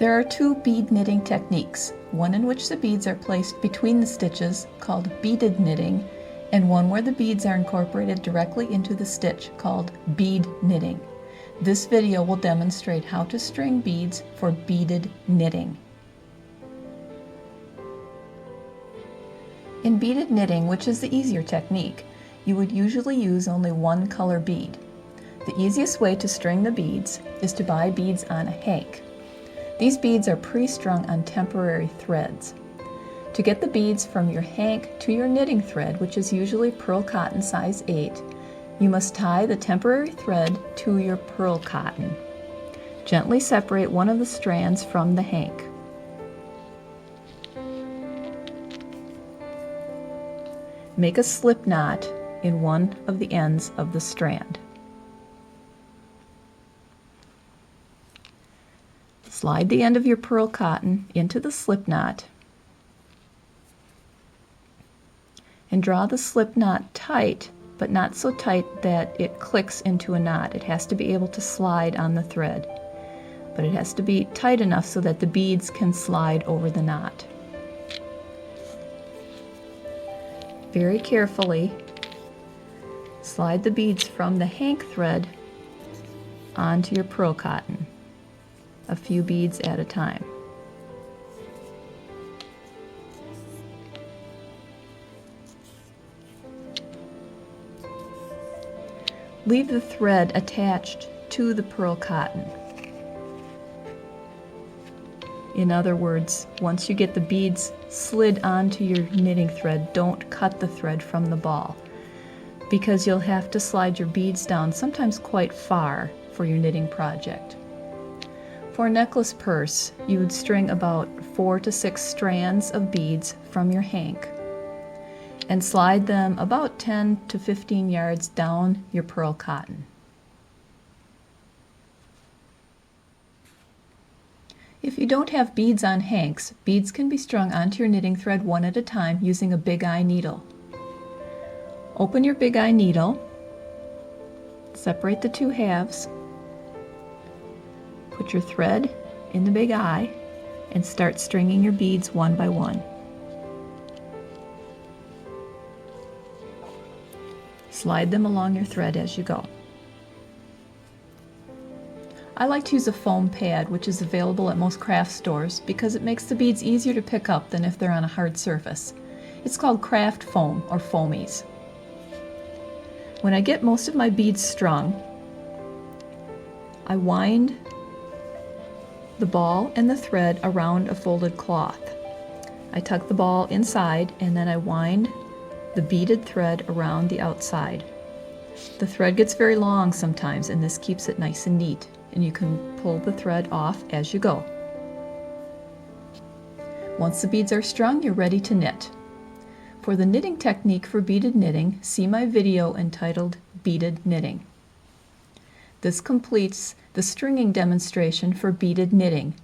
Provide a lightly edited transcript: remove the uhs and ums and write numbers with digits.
There are two bead knitting techniques, one in which the beads are placed between the stitches called beaded knitting, and one where the beads are incorporated directly into the stitch called bead knitting. This video will demonstrate how to string beads for beaded knitting. In beaded knitting, which is the easier technique, you would usually use only one color bead. The easiest way to string the beads is to buy beads on a hank. These beads are pre-strung on temporary threads. To get the beads from your hank to your knitting thread, which is usually pearl cotton size 8, you must tie the temporary thread to your pearl cotton. Gently separate one of the strands from the hank. Make a slip knot in one of the ends of the strand. Slide the end of your pearl cotton into the slip knot and draw the slip knot tight, but not so tight that it clicks into a knot. It has to be able to slide on the thread, but it has to be tight enough so that the beads can slide over the knot. Very carefully slide the beads from the hank thread onto your pearl cotton, a few beads at a time. Leave the thread attached to the pearl cotton. In other words, once you get the beads slid onto your knitting thread, don't cut the thread from the ball, because you'll have to slide your beads down sometimes quite far for your knitting project. For a necklace purse, you would string about 4 to 6 strands of beads from your hank and slide them about 10 to 15 yards down your pearl cotton. If you don't have beads on hanks, beads can be strung onto your knitting thread one at a time using a big eye needle. Open your big eye needle, separate the two halves, put your thread in the big eye, and start stringing your beads one by one. Slide them along your thread as you go. I like to use a foam pad, which is available at most craft stores because it makes the beads easier to pick up than if they're on a hard surface. It's called craft foam or foamies. When I get most of my beads strung, I wind the ball and the thread around a folded cloth. I tuck the ball inside and then I wind the beaded thread around the outside. The thread gets very long sometimes, and this keeps it nice and neat, and you can pull the thread off as you go. Once the beads are strung, you're ready to knit. For the knitting technique for beaded knitting, see my video entitled Beaded Knitting. This completes the stringing demonstration for beaded knitting.